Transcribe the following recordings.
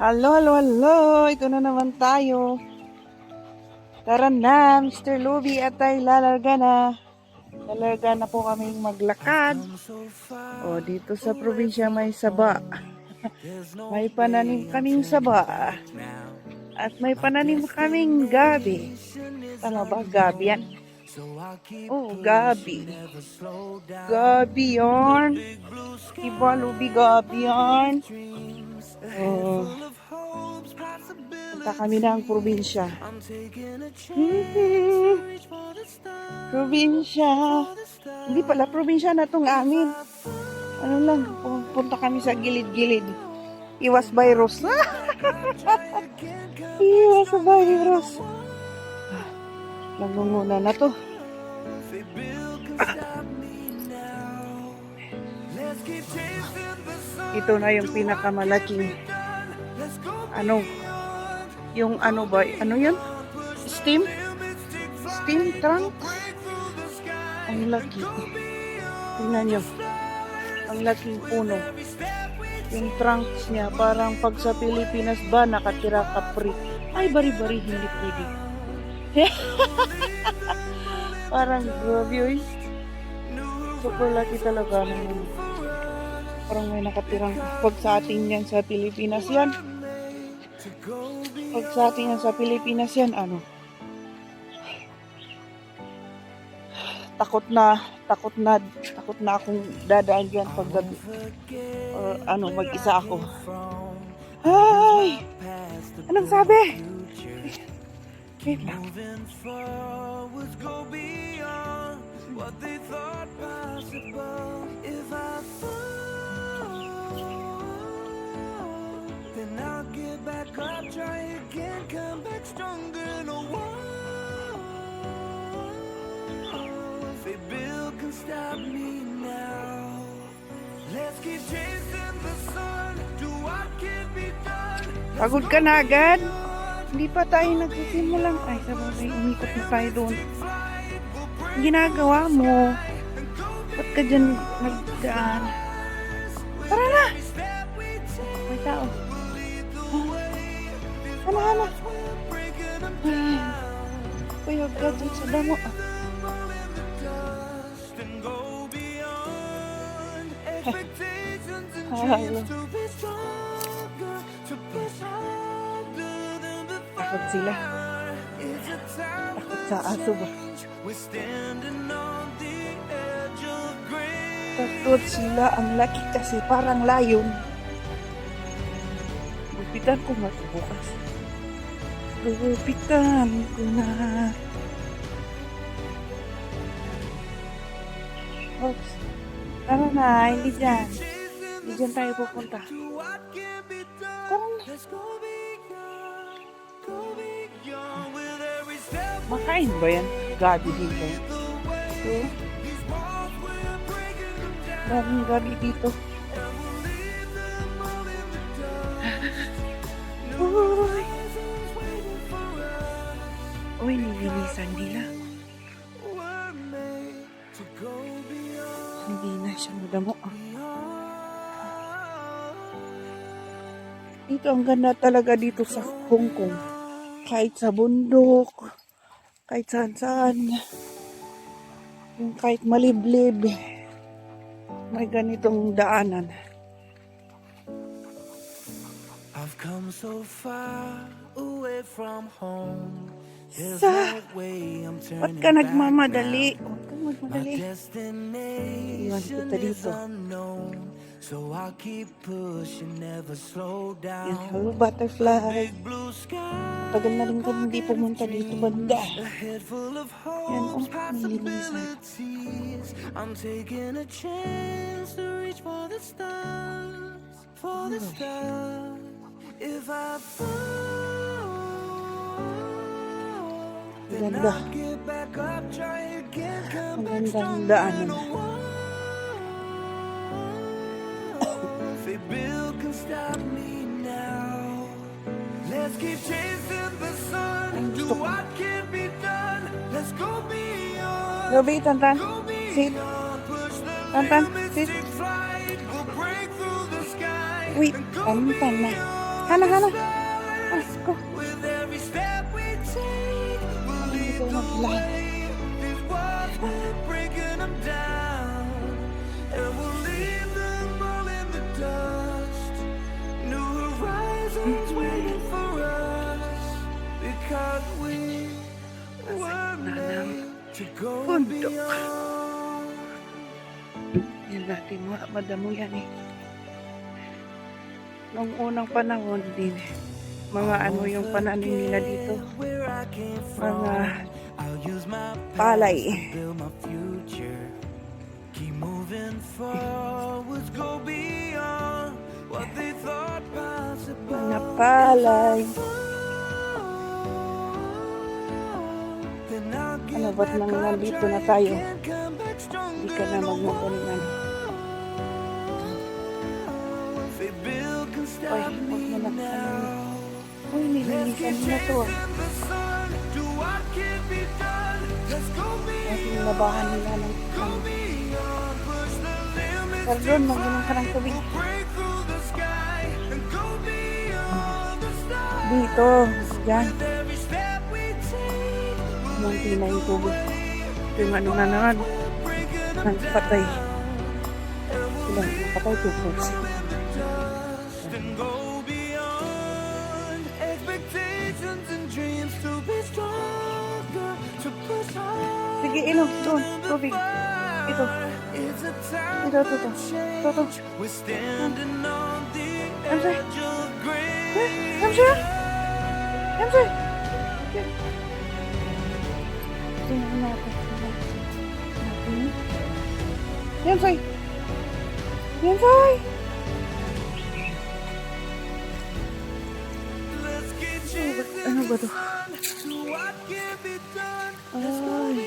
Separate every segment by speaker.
Speaker 1: Hello, hello, hello. Ito na naman tayo. Tara na, Mr. Luby at tayo lalarga na. Lalarga na po kaming maglakad. O, dito sa probinsya may saba. May pananim kaming saba. At may pananim kaming gabi. Tama ba? Gabi yan? Oh, gabi. Gabi yarn. Diba, Luby, gabi yarn? Oh. Punta kami ng probinsya. Probinsya. Hindi pala, probinsya na itong amin. Ano lang, punta kami sa gilid-gilid. Iwas virus. Iwas virus. Nangunguna na to. Ito na yung pinakamalaking yung ba, yun? Steam trunk. Ang laki. Tingnan nyo. Ang laking puno. Yung trunks niya, parang pag sa Pilipinas ba, nakatira kapri. Ay, bari-bari, hindi pwede. Parang grabe yun. Super laki talaga naman. Parang may nakatirang. Pag sa atin yan sa Pilipinas yan. Pag sa atin yan sa Pilipinas yan, takot na akong dadaan dyan pag gabi. Or mag-isa ako. Ay! Anong sabi? Wait lang.
Speaker 2: Then I'll get back up, try again, come back stronger, no one. Say Bill can stop me now. Let's keep chasing the sun, do what can be done.
Speaker 1: Pagod ka na agad? Hindi pa tayo nagsisimulang. Ay, sabagay, umikot na tayo doon. Ginagawa mo. Ba't ka dyan nagdaan? Tara na! May tao. Hana. Ay, kuya agad dyan sa damo. Halo. Takot sila. Takot sa aso ba? Takot sila. Ang laki kasi parang layon. Gupitan ko nga bukas. Gupitan ko na. Oops. Tara na, hindi dyan. Hindi dyan tayo pupunta. Tara na. Makain ba yan? Gabi din ba yan? So, daming gabi dito. Uy! Uy, nilinisan nila. Hindi na siya madamo. Dito, ang ganda talaga dito sa Hong Kong. Kahit sa bundok, kahit saan-saan, kahit maliblib, may ganitong daanan.
Speaker 2: I've come so far away from home.
Speaker 1: Ba't ka nagmamadali? Huwag ka magmadali. Iwan kita dito.
Speaker 2: So I'll keep pushing, never slow down.
Speaker 1: Yan, hello butterfly. Tagal na rin ko hindi pumunta dito banda. Yan, nilinisan.
Speaker 2: I'm taking a chance to reach for the stars, for the stars. If I fall, then I'll get back up, try again, come back
Speaker 1: Ang daanan.
Speaker 2: Bill can stop me now. Let's keep chasing the sun. Do what can be done. Let's go beyond.
Speaker 1: Ruby, Tantan. Sit. Tantan, sit. Wait, Tantan na. Hana, hana.
Speaker 2: stars.
Speaker 1: Ay, ko.
Speaker 2: With every step we take, we'll
Speaker 1: Hindi
Speaker 2: lead
Speaker 1: ko
Speaker 2: the
Speaker 1: maglahat.
Speaker 2: way. These walls, we're breaking them down, and we'll leave them all in the dust. New horizons waiting for us, because we were made to go
Speaker 1: Bundok.
Speaker 2: beyond.
Speaker 1: Yan natin mga madamo yan eh. Noong unang panahon din, mga ano yung pananim nila dito,
Speaker 2: Where I came
Speaker 1: mga
Speaker 2: I'll use my
Speaker 1: palay.
Speaker 2: past to build my future. Keep moving forwards, go beyond what they thought possible.
Speaker 1: Mga palay.
Speaker 2: Then I'll get
Speaker 1: Ano ba't nang
Speaker 2: back up,
Speaker 1: nandito
Speaker 2: try
Speaker 1: na tayo?
Speaker 2: again, come back
Speaker 1: Hindi
Speaker 2: stronger
Speaker 1: ka na
Speaker 2: than
Speaker 1: magmagalingan.
Speaker 2: one. They build can
Speaker 1: Ay,
Speaker 2: stop
Speaker 1: huwag mo
Speaker 2: me
Speaker 1: na.
Speaker 2: now.
Speaker 1: Uy, nilinisan mo na to.
Speaker 2: In the sun, do what can be done. Let's go
Speaker 1: At
Speaker 2: beyond.
Speaker 1: nilabahan nila ng
Speaker 2: Beyond, push the limits,
Speaker 1: Pardon, mag-inom ka ng tubig.
Speaker 2: break through the sky and go beyond the stars.
Speaker 1: Dito, dyan.
Speaker 2: With every step we take,
Speaker 1: Munti na yung tubig. Yung ano na naman,
Speaker 2: breaking them
Speaker 1: nagpatay.
Speaker 2: down,
Speaker 1: Sila, napatay 2%.
Speaker 2: dust and go beyond expectations and dreams to be stronger, to push on.
Speaker 1: Sige, inom. Doon, tubig. Ito.
Speaker 2: It's a time
Speaker 1: Ito, ito, ito. Ito, ito.
Speaker 2: we're standing on the
Speaker 1: Hamza.
Speaker 2: edge of great.
Speaker 1: Hamza! Hamza! Tingnan natin. Hamza! Hamza!
Speaker 2: Let's get chasing
Speaker 1: Ano ba to?
Speaker 2: to what can be done.
Speaker 1: Ay,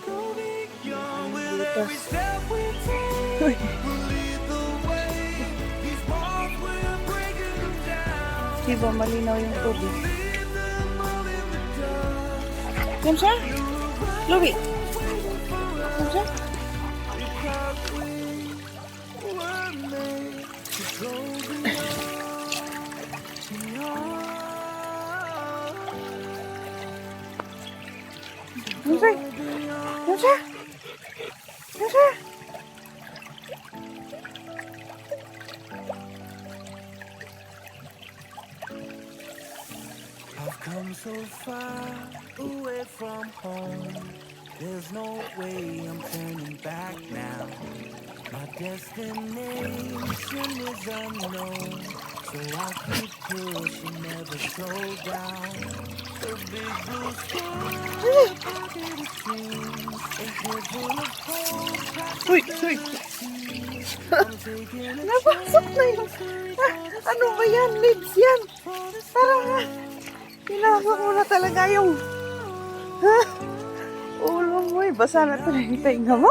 Speaker 2: Go beyond with
Speaker 1: butas.
Speaker 2: every step we take.
Speaker 1: Uy,
Speaker 2: We'll lead the way. These walls, we're breaking them down.
Speaker 1: di ba malinaw yung tubig?
Speaker 2: Leave them all in the dust.
Speaker 1: Hamza? Lubi! Hamza?
Speaker 2: Because we were made to go
Speaker 1: Hamza? Hamza? Hamza?
Speaker 2: I've come so far away from home. There's no way I'm turning back now. My destination is unknown, so I'll keep pushing, never slow down. The big blue sky, pocket of dreams, a head full of hope.
Speaker 1: Uy, uy!
Speaker 2: I'm taking a
Speaker 1: Napasok na yun! Ah, ano ba yan? Lids yan! Parang pinasok mo na talaga yung ulo mo eh. Basa na talaga yung tainga mo.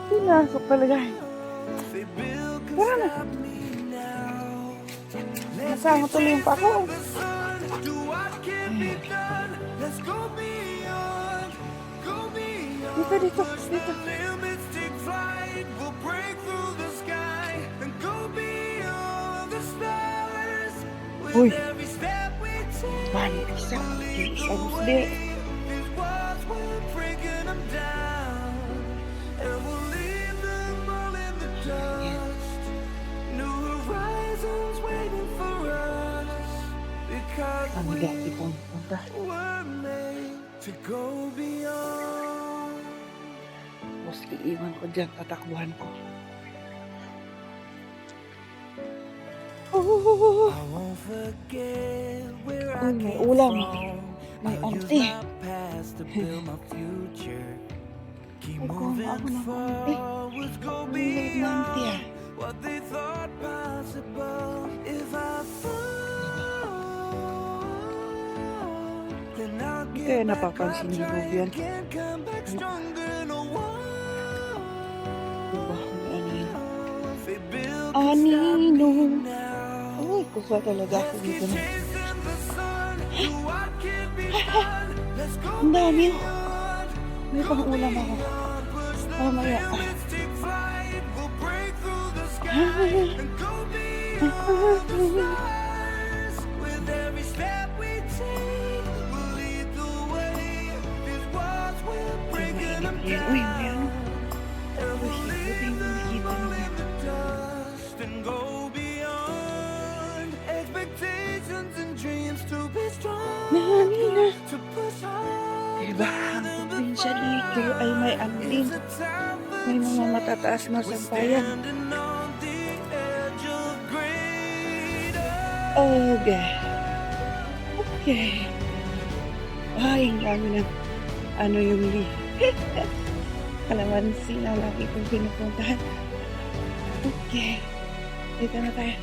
Speaker 1: Pinasok talaga. Tara na. Nasama tuloy yung pako. Dito, dito, dito. Uy! Panik isa. Isa gusto. Ang dati pong punta.
Speaker 2: To go beyond.
Speaker 1: Tapos iiwan ko dyan, tatakbuhan ko. Oh,
Speaker 2: I won't forget where
Speaker 1: Uy,
Speaker 2: I
Speaker 1: may
Speaker 2: came
Speaker 1: ulam.
Speaker 2: from.
Speaker 1: May
Speaker 2: I'll use
Speaker 1: ante.
Speaker 2: my past to build my future. Keep
Speaker 1: Ay, kuha
Speaker 2: moving
Speaker 1: ako ng ante.
Speaker 2: forwards, go
Speaker 1: Ang liit na ante ah.
Speaker 2: beyond what they thought possible. If I fall, then I'll
Speaker 1: Hindi
Speaker 2: get
Speaker 1: kaya
Speaker 2: back
Speaker 1: napapansin
Speaker 2: up,
Speaker 1: ni
Speaker 2: try
Speaker 1: Rubian.
Speaker 2: again, come back stronger, no one.
Speaker 1: Diba? May anino.
Speaker 2: They build can stop
Speaker 1: Anino.
Speaker 2: me now.
Speaker 1: Ay, kusa talaga ako dito na. Ang dami oh. May pang ulam ako. Mamaya.
Speaker 2: and go beyond the stars. With every step we take, we'll lead the way. These walls we're breaking them down, and we'll leave them all in the dust and go beyond expectations and dreams to be strong, to push on.
Speaker 1: Diba, ang probinsya dito ay may ano din. May mga matataas na sampayan. Okay. Okay. Ay, ang dami ng ano yung kalamansi na lagi kong pinupuntahan. Okay. Dito na tayo.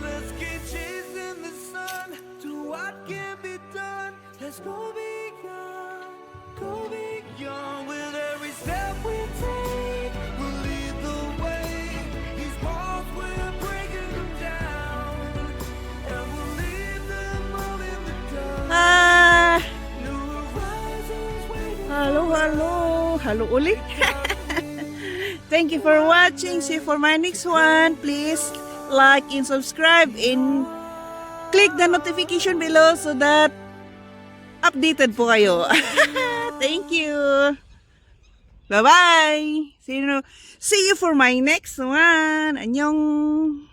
Speaker 2: Let's keep chasing the sun to what can be done. Let's go beyond with every step we take. We'll lead the way. These walls we're breaking them down, and we'll leave them all in the dust. New horizons waiting.
Speaker 1: Halo ulit. Thank you for watching. See you for my next one. Please like and subscribe and click the notification below so that updated po kayo. Thank you. Bye-bye. See you for my next one. Annyeong.